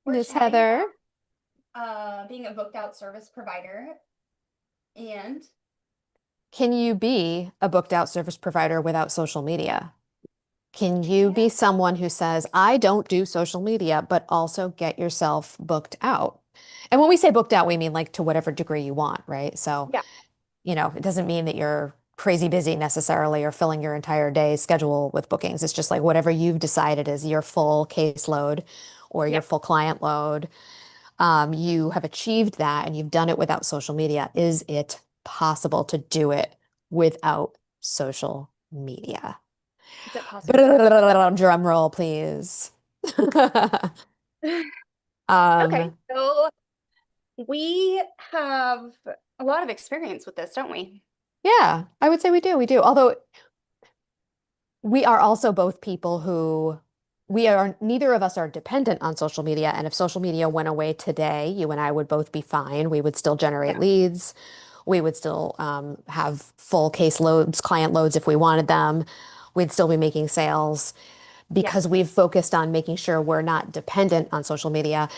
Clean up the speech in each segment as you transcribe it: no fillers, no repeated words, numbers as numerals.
We're Miss chatting Heather, about being a booked out service provider and can you be a booked out service provider without social media? Can you can be someone who says, I don't do social media, but also get yourself booked out? And when we say booked out, we mean like to whatever degree you want, right? So, yeah, it doesn't mean that you're crazy busy necessarily or filling your entire day schedule with bookings. It's just like whatever you've decided is your full caseload or your yep. full client load. You have achieved that and you've done it without social media. Is it possible to do it without social media? Is it possible? Drum roll, please. Okay, Um, so we have a lot of experience with this, don't we? yeah, I would say we do. We do. Although we are also both people who neither of us are dependent on social media. And if social media went away today, you and I would both be fine. We would still generate Yeah, leads. We would still have full case loads, client loads if we wanted them. We'd still be making sales yeah, because we've focused on making sure we're not dependent on social media.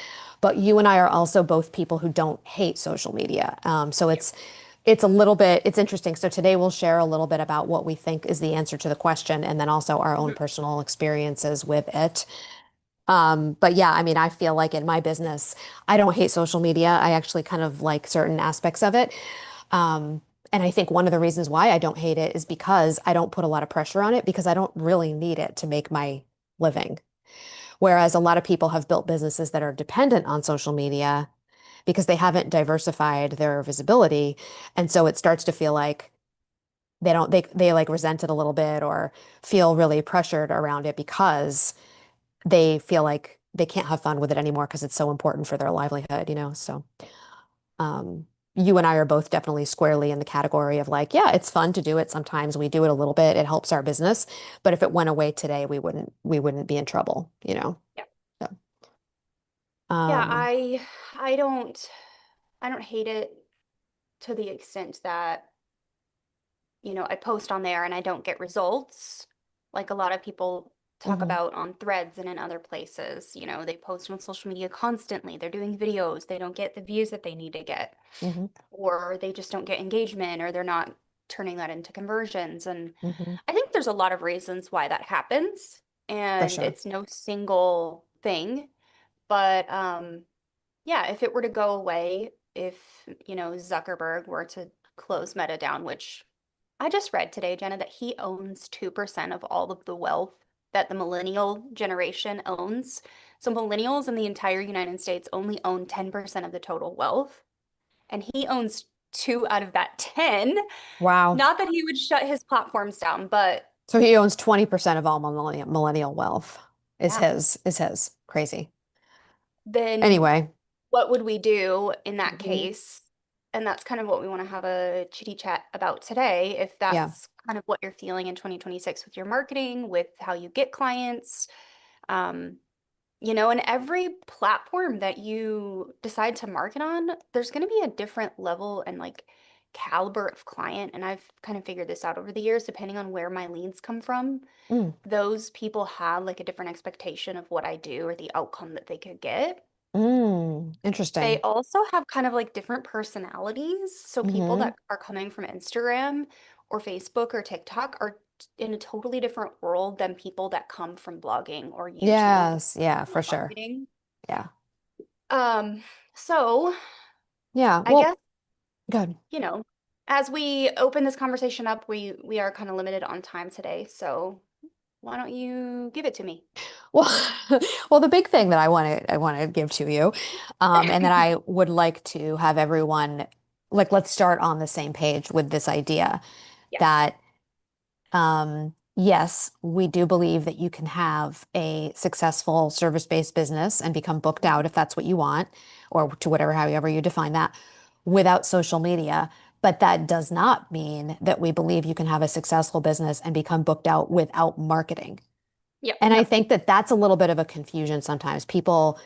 But you and I are also both people who don't hate social media. So yep. it's a little bit, it's interesting. So today we'll share a little bit about what we think is the answer to the question and then also our own Mhm. personal experiences with it. But yeah, I mean, I feel like in my business, I don't hate social media. I actually kind of like certain aspects of it. And I think one of the reasons why I don't hate it is because I don't put a lot of pressure on it because I don't really need it to make my living. Whereas a lot of people have built businesses that are dependent on social media because they haven't diversified their visibility. And so it starts to feel like they like resent it a little bit or feel really pressured around it because they feel like they can't have fun with it anymore because it's so important for their livelihood. So you and I are both definitely squarely in the category of like, yeah, it's fun to do it. Sometimes we do it a little bit. It helps our business. But if it went away today, we wouldn't be in trouble. Yeah. So, Yeah, um, I don't hate it to the extent that, I post on there and I don't get results. Like a lot of people talk mhm, about on threads and in other places. They post on social media constantly. They're doing videos. They don't get the views that they need to get, mhm, or they just don't get engagement, or they're not turning that into conversions. And mhm, I think there's a lot of reasons why that happens, for and sure. it's no single thing. But yeah, if it were to go away, if, Zuckerberg were to close Meta down, which I just read today, Jenna, that he owns 2% of all of the wealth that the millennial generation owns. So millennials in the entire United States only own 10% of the total wealth, and he owns two out of that 10. Wow. Not that he would shut his platforms down, but So he owns 20% of all millennial wealth is yeah, his. Crazy. then Anyway. what would we do in that Mhm. case? And that's kind of what we want to have a chitty chat about today. If Yeah. that's kind of what you're feeling in 2026 with your marketing, with how you get clients, um, and every platform that you decide to market on, there's going to be a different level and like caliber of client. And I've kind of figured this out over the years, depending on where my leads come from. Mm, Those people have like a different expectation of what I do or the outcome that they could get. They interesting. also have kind of like different personalities. So people Hmm. that are coming from Instagram or Facebook or TikTok are in a totally different world than people that come from blogging or YouTube Yes. Yeah, or for sure. marketing. Yeah. Um, so Yeah. I guess, Well, good. you know, as we open this conversation up, we are kind of limited on time today. So why don't you give it to me? Well, well, the big thing that I want to give to you, and that I would like to have everyone like let's start on the same page with this idea Yeah. that yes, we do believe that you can have a successful service-based business and become booked Mhm. out if that's what you want, or to whatever, however you define that, without social media. But that does not mean that we believe you can have a successful business and become booked out without marketing. Yep. And I No. think that that's a little bit of a confusion sometimes. People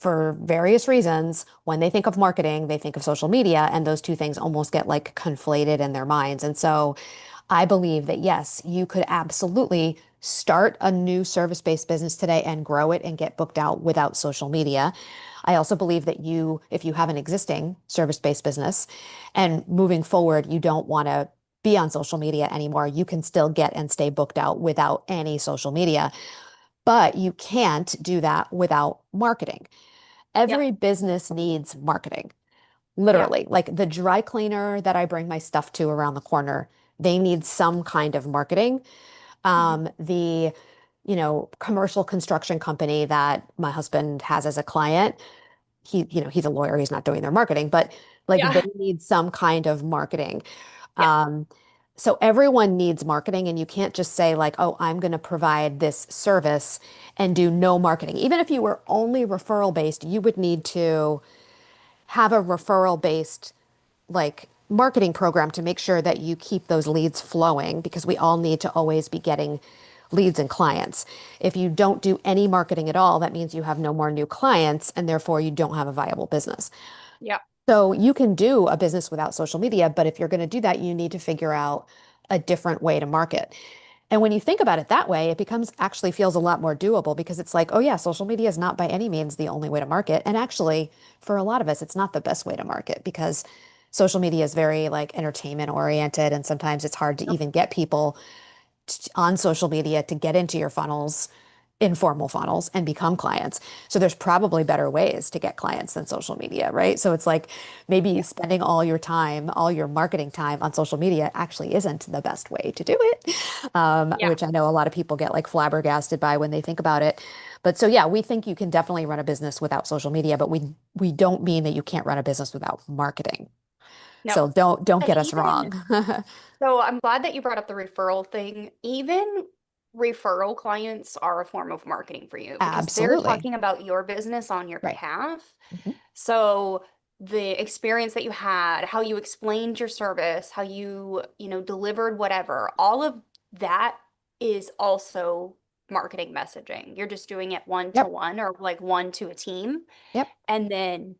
for various reasons, when they think of marketing, they think of social media, and those two things almost get like conflated in their minds. And so I believe that yes, you could absolutely start a new service-based business today and grow it and get booked out without social media. I also believe that if you have an existing service-based business and moving forward, you don't want to be on social media anymore, you can still get and stay booked out without any social media. But you can't do that without marketing. Yep. Every business needs marketing, Yeah. literally. Like the dry cleaner that I bring my stuff to around the corner, they need some kind of marketing. Mhm. The commercial construction company that my husband has as a client, he's a lawyer, he's not doing their marketing, but like they Yeah. need some kind of marketing. Yeah. Um, so everyone needs marketing, and you can't just say like, oh, I'm going to provide this service and do no marketing. Even if you were only referral based, you would need to have a referral based like marketing program to make sure that you keep those leads flowing because we all need to always be getting leads and clients. If you don't do any marketing at all, that means you have no more new clients and therefore you don't have a viable business. Yeah. So you can do a business without social media, but if you're going to do that, you need to figure out a different way to market. And when you think about it that way, it becomes actually feels a lot more doable because it's like, oh yeah, social media is not by any means the only way to market. And actually, for a lot of us, it's not the best way to market because social media is very like entertainment oriented, and sometimes it's hard to Yep. even get people on social media to get into your funnels, informal funnels, and become clients. So there's probably better ways to get clients than social media, right? So it's like maybe Yeah. spending all your time, all your marketing time on social media actually isn't the best way to do it, Yeah. which I know a lot of people get like flabbergasted by when they think about it. But so yeah, we think you can definitely run a business without social media, but we don't mean that you can't run a business without marketing. No. So don't And get us even wrong. so, I'm glad that you brought up the referral thing. Even referral clients are a form of marketing for you because they're Absolutely. talking about your business on your Right. behalf. Mhm. So, the experience that you had, how you explained your service, how delivered whatever, all of that is also marketing messaging. You're just doing it one to Yep. one or like one to a team. Yep. And then,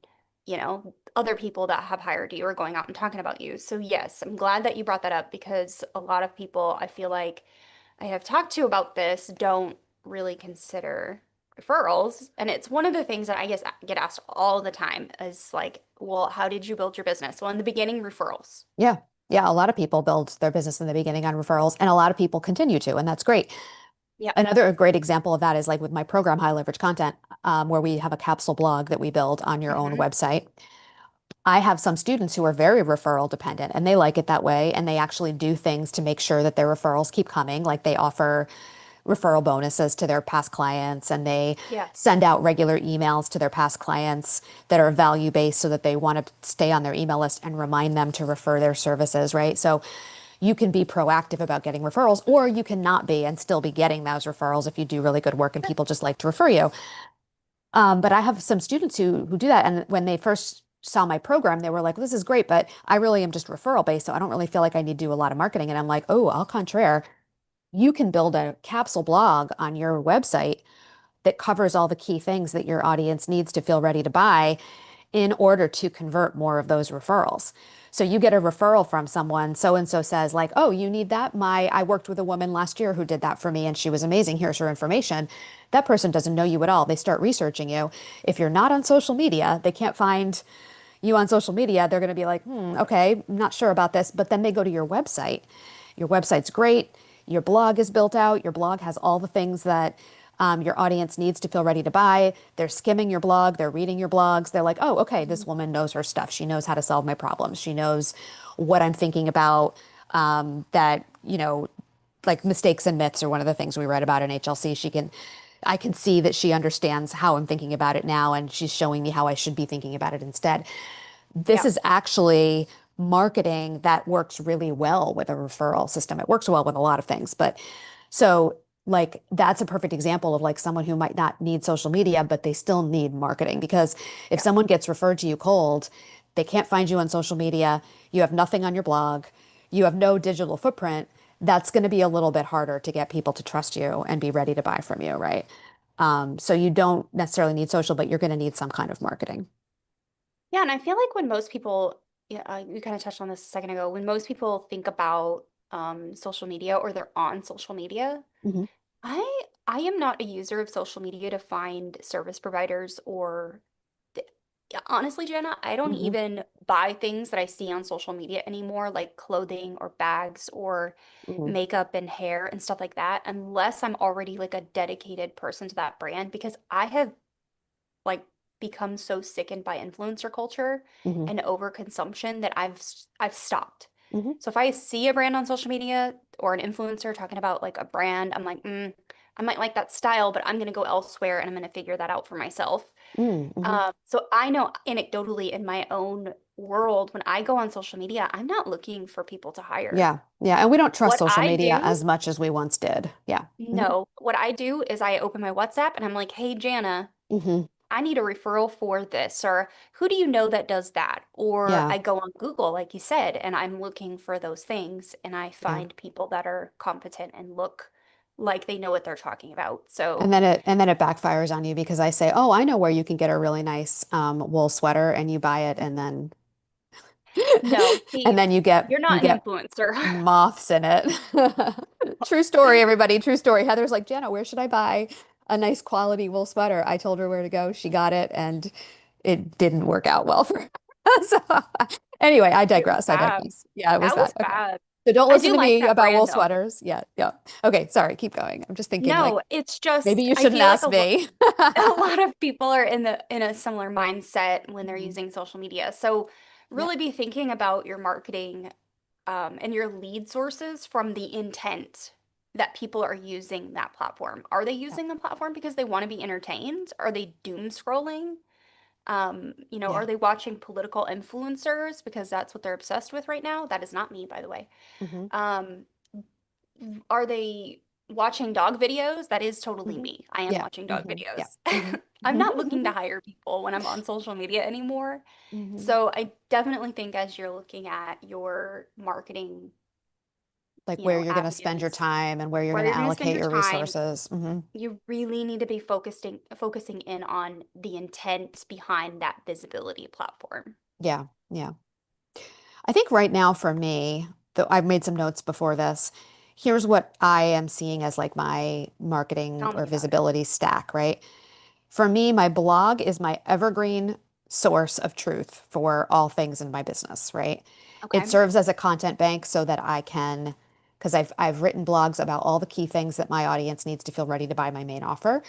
other people that have hired you are going out and talking about you. So yes, I'm glad that you brought that up because a lot of people I feel like I have talked to about this don't really consider referrals. And it's one of the things that I guess I get asked all the time is like, well, how did you build your business? Well, in the beginning, referrals. Yeah. Yeah. A lot of people build their business in the beginning on referrals, and a lot of people continue to, and that's great. Yep. Another great example of that is like with my program, High Leverage Content, where we have a capsule blog that we build on your own Hmm. website. I have some students who are very referral dependent and they like it that way. And they actually do things to make sure that their referrals keep coming. Like they offer referral bonuses to their past clients and they Yeah. send out regular emails to their past clients that are value based so that they want to stay on their email list and remind them to refer their services, right? So you can be proactive about getting referrals, or you can not be and still be getting those referrals if you do really good work and people just like to refer you. But I have some students who do that, and when they first saw my program, they were like, "This is great, but I really am just referral based, so I don't really feel like I need to do a lot of marketing." And I'm like, "Oh, au contraire, you can build a capsule blog on your website that covers all the key things that your audience needs to feel ready to buy in order to convert more of those referrals. So you get a referral from someone, so and so says like, "Oh, you need that? I worked with a woman last year who did that for me and she was amazing. Here's her information." That person doesn't know you at all. They start researching you. If you're not on social media, they can't find you on social media. They're going to be like, okay, I'm not sure about this." But then they go to your website. Your website's great. Your blog is built out. Your blog has all the things that your audience needs to feel ready to buy. They're skimming your blog. They're reading your blogs. They're like, oh, okay, this Mhm. woman knows her stuff. She knows how to solve my problems. She knows what I'm thinking about. Like mistakes and myths are one of the things we read about in HLC. I can see that she understands how I'm thinking about it now, and she's showing me how I should be thinking about it instead. This Yeah. is actually marketing that works really well with a referral system. It works well with a lot of things, but so like that's a perfect example of like someone who might not need social media, but they still need marketing because if Yeah. someone gets referred to you cold, they can't find you on social media, you have nothing on your blog, you have no digital footprint, that's going to be a little bit harder to get people to trust you and be ready to buy from you, right? So you don't necessarily need social, but you're going to need some kind of marketing. Yeah, and I feel like when most people, yeah, you kind of touched on this a second ago, when most people think about social media or they're on social media, Hmm. I am not a user of social media to find service providers or yeah, honestly, Jana, I don't Hmm. even buy things that I see on social media anymore, like clothing or bags or Hmm. makeup and hair and stuff like that, unless I'm already like a dedicated person to that brand because I have like become so sickened by influencer culture Hmm. and overconsumption that I've stopped. Hmm. So if I see a brand on social media or an influencer talking about like a brand, I'm like, I might like that style, but I'm gonna go elsewhere and I'm gonna figure that out for myself. Hmm. So I know anecdotally in my own world, when I go on social media, I'm not looking for people to hire. Yeah. Yeah. And we don't trust What social I media do, as much as we once did. Yeah. Hmm. no, what I do is I open my WhatsApp and I'm like, hey, Jana, Hmm. I need a referral for this, or who do you know that does that? Or Yeah. I go on Google, like you said, and I'm looking for those things and I Yeah. find people that are competent and look like they know what they're talking about. And So, then it backfires on you because I say, "Oh, I know where you can get a really nice wool sweater," and you buy it, and then no, and see, then you're you not an get influencer. moths in it. True story, everybody. True story. Heather's like, Jenna, where should I buy a nice quality wool sweater? I told her where to go. She got it, and it didn't work out well for her. So, anyway, I It was digress. I bad. digress. Yeah, it was That bad. was Okay. bad. So don't I listen do to like me that about wool brand though. sweaters. Yeah, yeah. Okay, sorry, keep going. I'm just thinking like No, it's maybe just you I shouldn't feel like ask me. a lot of people are in a similar mindset when they're Mhm. using social media. So Yeah. really be thinking about your marketing and your lead sources from the intent that people are using that platform. Are they Yeah. using the platform because they want to be entertained? Are they doom scrolling? Yeah. Are they watching political influencers because that's what they're obsessed with right now? That is not me, by the way. Hmm. Um, are they watching dog videos? That is totally Hmm. me. I am Yeah. watching dog Hmm. Yeah. videos. Hmm. I'm not looking to hire people when I'm on social media anymore. Hmm. So I definitely think as you're looking at your marketing, Like where you're going to spend your avenues, time and where you're where going to you're going to spend allocate your your time, resources. Hmm. you really need to be focusing in on the intent behind that visibility platform. Yeah. Yeah. I think right now for me, though I've made some notes before this, here's what I am seeing as like my marketing Tell or me about it. visibility stack, right? For me, my blog is my evergreen source of truth for all things in my business, right? It Okay. serves as a content bank so that I can, because I've written blogs about all the key things that my audience needs to feel ready to buy my main offer.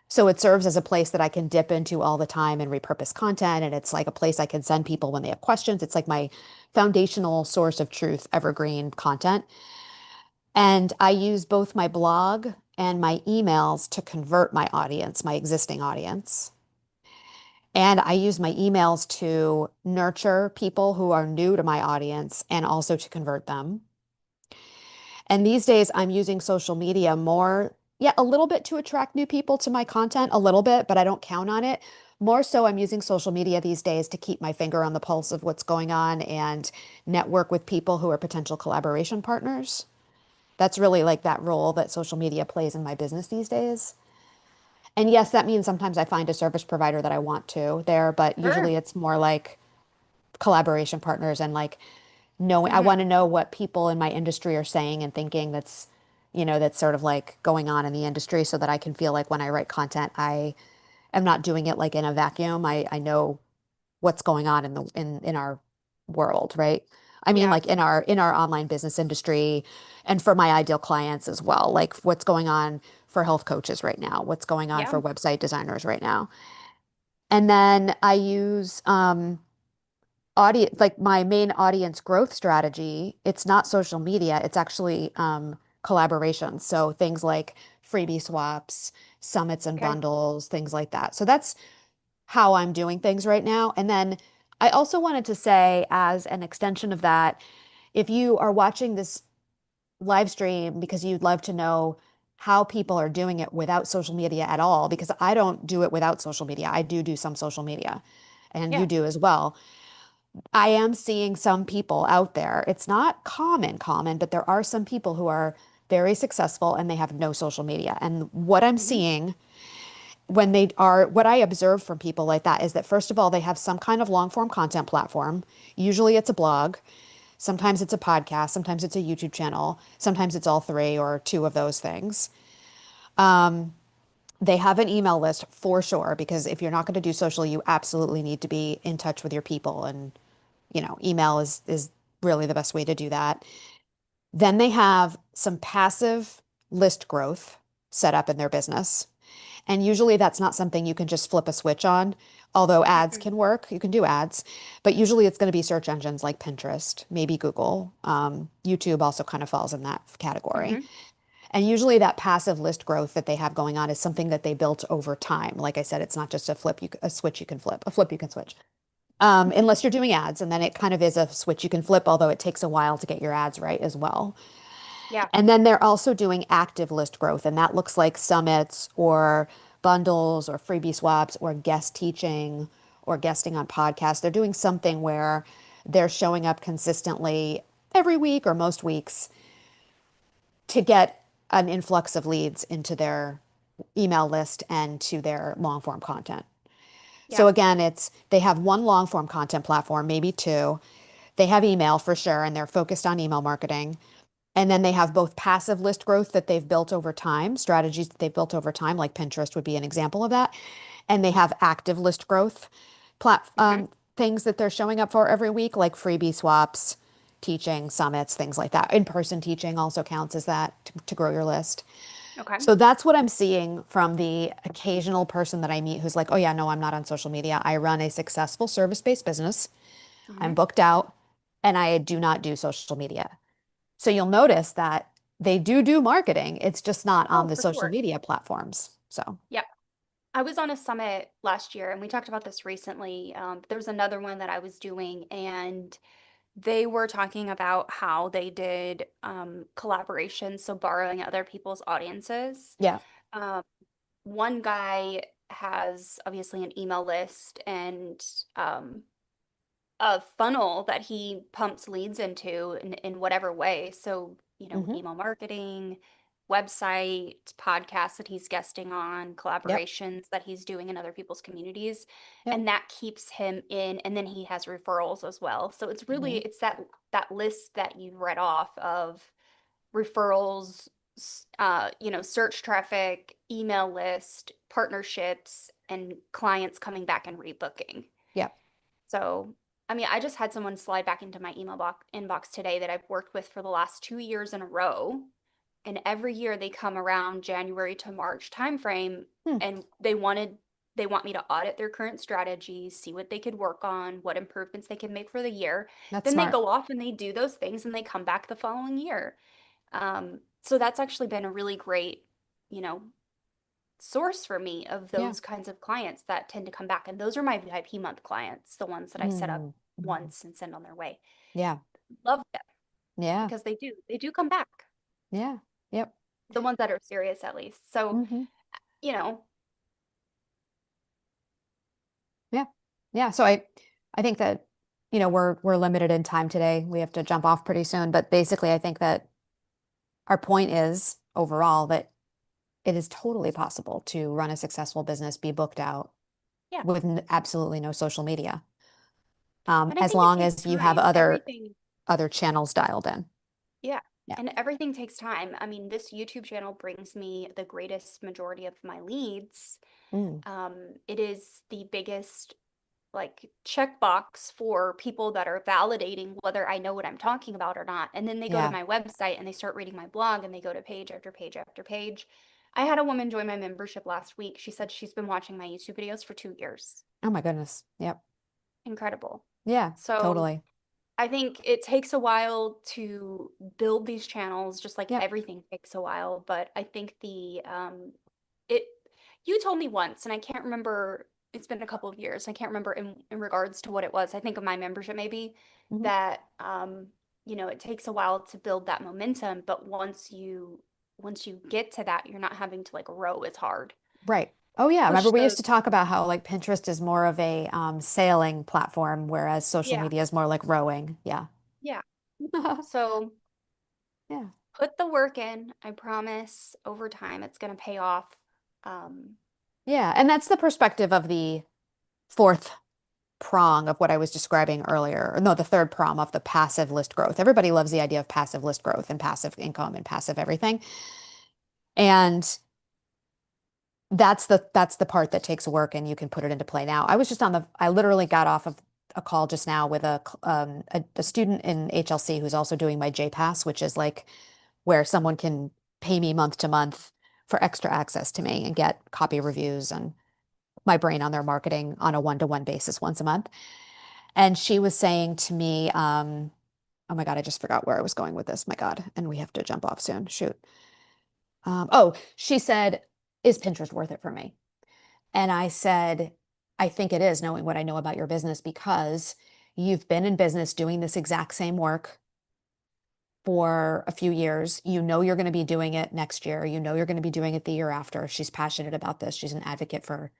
So it serves as a place that I can dip into all the time and repurpose content. And it's like a place I can send people when they have questions. It's like my foundational source of truth, evergreen content. And I use both my blog and my emails to convert my audience, my existing audience. And I use my emails to nurture people who are new to my audience and also to convert them. And these days I'm using social media more, yeah, a little bit to attract new people to my content, a little bit, but I don't count on it. More so, I'm using social media these days to keep my finger on the pulse of what's going on and network with people who are potential collaboration partners. That's really like that role that social media plays in my business these days. And yes, that means sometimes I find a service provider that I want to there, but Sure. usually it's more like collaboration partners and like knowing, I Hmm. want to know what people in my industry are saying and thinking that's sort of like going on in the industry so that I can feel like when I write content, I am not doing it like in a vacuum. I know what's going on in our world, right? I mean, Yeah. like in our online business industry and for my ideal clients as well, like what's going on for health coaches right now, what's going on Yeah. for website designers right now. And then I use audience, like my main audience growth strategy, it's not social media, it's actually collaboration. So things like freebie swaps, summits and Okay. bundles, things like that. So that's how I'm doing things right now. And then I also wanted to say, as an extension of that, if you are watching this live stream because you'd love to know how people are doing it without social media at all, because I don't do it without social media. I do some social media, and you Yeah. do as well. I am seeing some people out there. It's not common, but there are some people who are very successful and they have no social media. And what I'm Hmm. seeing when they are, what I observe from people like that is that first of all, they have some kind of long form content platform. Usually it's a blog, sometimes it's a podcast, sometimes it's a YouTube channel, sometimes it's all three or two of those things. They have an email list for sure, because if you're not going to do social, you absolutely need to be in touch with your people. And, email is really the best way to do that. Then they have some passive list growth set up in their business. And usually that's not something you can just flip a switch on, although ads Mm-mm. can work. You can do ads, but usually it's going to be search engines like Pinterest, maybe Google. YouTube also kind of falls in that category. Mm-hmm. And usually that passive list growth that they have going on is something that they built over time. Like I said, it's not just a switch you can flip, a flip you can switch. Unless you're doing ads, and then it kind of is a switch you can flip, although it takes a while to get your ads right as well. Yeah. And then they're also doing active list growth, and that looks like summits or bundles or freebie swaps or guest teaching or guesting on podcasts. They're doing something where they're showing up consistently every week or most weeks to get an influx of leads into their email list and to their long form content. So Yeah. again, it's they have one long form content platform, maybe two. They have email for sure, and they're focused on email marketing. And then they have both passive list growth that they've built over time, strategies that they've built over time, like Pinterest would be an example of that. And they have active list growth Mm-hmm. things that they're showing up for every week, like freebie swaps, teaching, summits, things like that. In-person teaching also counts as that to grow your list. Okay. So that's what I'm seeing from the occasional person that I meet who's like, oh, yeah, no, I'm not on social media. I run a successful service-based business. I'm Mm-hmm. booked out and I do not do social media. So you'll notice that they do marketing. It's just not on Oh, the for social sure. media platforms. So, Yeah. I was on a summit last year and we talked about this recently. There was another one that I was doing, and they were talking about how they did collaborations, so borrowing other people's audiences. yeah. Um, One guy has obviously an email list and um, a funnel that he pumps leads into in whatever way. So, Hmm. email marketing, website, podcasts that he's guesting on, Yep. collaborations that he's doing in other people's communities. Yep. And that keeps him in. And then he has referrals as well. So it's really Hmm. it's that list that you read off of referrals, search traffic, email list, partnerships, and clients coming back and rebooking. Yep. So, I mean, I just had someone slide back into my inbox today that I've worked with for the last 2 years in a row. And every year they come around January to March timeframe, Hmm. and they want me to audit their current strategies, see what they could work on, what improvements they can make for the year. That's Then they smart. go off and they do those things and they come back the following year. So that's actually been a really great, you know, source for me of Yeah. those kinds of clients that tend to come back. And those are my VIP month clients, the ones that I set up Mm. Mhm. once and send on their way. Yeah. Love them Yeah. because they do come back, Yeah. Yep. the ones that are serious at least. So, Hmm. you know, Yeah. Yeah. So I think that, we're limited in time today. We have to jump off pretty soon. But basically, I think that our point is overall that it is totally possible to run a successful business, be booked out yeah. with absolutely no social media, And I as think it long takes as you have time. other channels dialed in. Yeah. Yeah. And everything takes time. I mean, this YouTube channel brings me the greatest majority of my leads. Mm, It is the biggest like checkbox for people that are validating whether I know what I'm talking about or not. And then they go to yeah. my website and they start reading my blog and they go to page after page after page. I had a woman join my membership last week. She said she's been watching my YouTube videos for 2 years. Oh my goodness. Yep. Incredible. Yeah, So totally. I think it takes a while to build these channels, just like Yep. everything takes a while. But I think it, you told me once, and I can't remember, it's been a couple of years. I can't remember in regards to what it was. I think of my membership maybe Hmm. that, it takes a while to build that momentum. But once you get to that, you're not having to like row as hard. Right. Oh yeah. Remember Push we used the, to talk about how like Pinterest is more of a sailing platform, whereas social yeah, media is more like rowing. Yeah. yeah. So Yeah. put the work in. I promise over time it's going to pay off. Um, Yeah, and that's the perspective of the fourth prong of what I was describing earlier. Or no, the third prong of the passive list growth. Everybody loves the idea of passive list growth and passive income and passive everything. And that's the part that takes work and you can put it into play now. I literally got off of a call just now with a student in HLC who's also doing my JPass, which is like where someone can pay me month to month for extra access to me and get copy reviews and my brain on their marketing on a one-to-one basis once a month. And she was saying to me, oh my God, I just forgot where I was going with this. My God. And we have to jump off soon. Shoot. Oh, she said, is Pinterest worth it for me? And I said, I think it is, knowing what I know about your business, because you've been in business doing this exact same work for a few years. You know you're going to be doing it next year. You know you're going to be doing it the year after. She's passionate about this. She's an advocate for,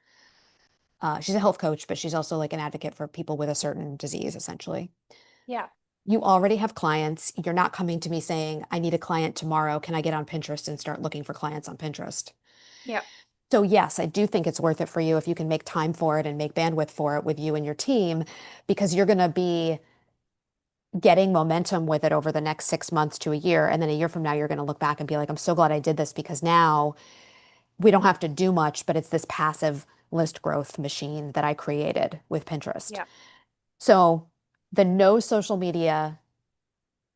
she's a health coach, but she's also like an advocate for people with a certain disease, essentially. Yeah. You already have clients. You're not coming to me saying, I need a client tomorrow. Can I get on Pinterest and start looking for clients on Pinterest? Yeah. So yes, I do think it's worth it for you if you can make time for it and make bandwidth for it with you and your team, because you're going to be getting momentum with it over the next 6 months to a year. And then a year from now, you're going to look back and be like, I'm so glad I did this because now we don't have to do much, but it's this passive list growth machine that I created with Pinterest. Yeah. So the no social media,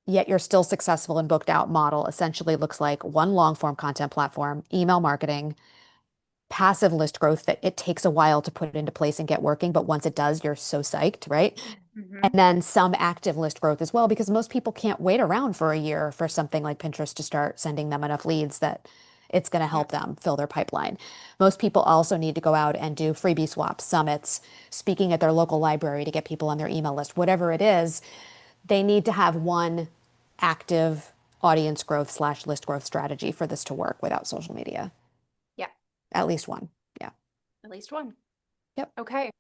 yet you're still successful and booked out model essentially looks like one long form content platform, email marketing, passive list growth that it takes a while to put it into place and get working, but once it does, you're so psyched, right? And Hmm. then some active list growth as well, because most people can't wait around for a year for something like Pinterest to start sending them enough leads that it's going to Yeah. help them fill their pipeline. Most people also need to go out and do freebie swaps, summits, speaking at their local library to get people on their email list, whatever it is. They need to have one active audience growth slash list growth strategy for this to work without social media. Yeah. At least one. Yeah. At least one. Yep. Okay.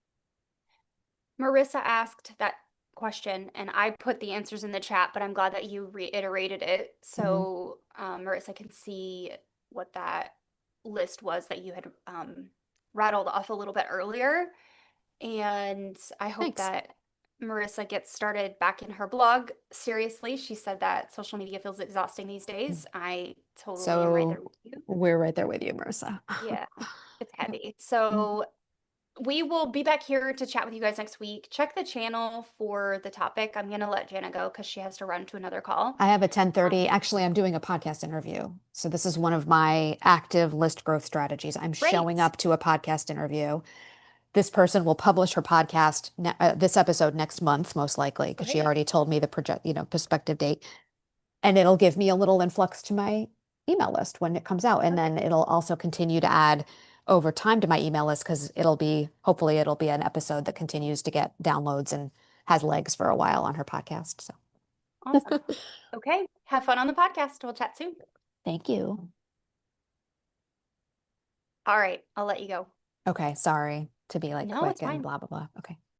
Marissa asked that question and I put the answers in the chat, but I'm glad that you reiterated it Mhm. so Marissa can see what that list was that you had rattled off a little bit earlier. And I hope Thanks. that Marissa gets started back in her blog. Seriously, she said that social media feels exhausting these days. I totally am right there So with you. we're right there with you, Marissa. Yeah, it's heavy. Mhm. So we will be back here to chat with you guys next week. Check the channel for the topic. I'm going to let Jana go because she has to run to another call. I have a 10:30. Actually, I'm doing a podcast interview. So this is one of my active list growth strategies. I'm showing Great. up to a podcast interview. This person will publish her podcast, this episode next month, most likely, because she Great. already told me the prospective date. And it'll give me a little influx to my email list when it comes out. And then Perfect. it'll also continue to add over time to my email list because hopefully it'll be an episode that continues to get downloads and has legs for a while on her podcast. So Awesome. Okay. Have fun on the podcast. We'll chat soon. thank you. All right. I'll let you go. Okay, sorry to be like No, quick it's and fine. blah, blah, blah. Okay.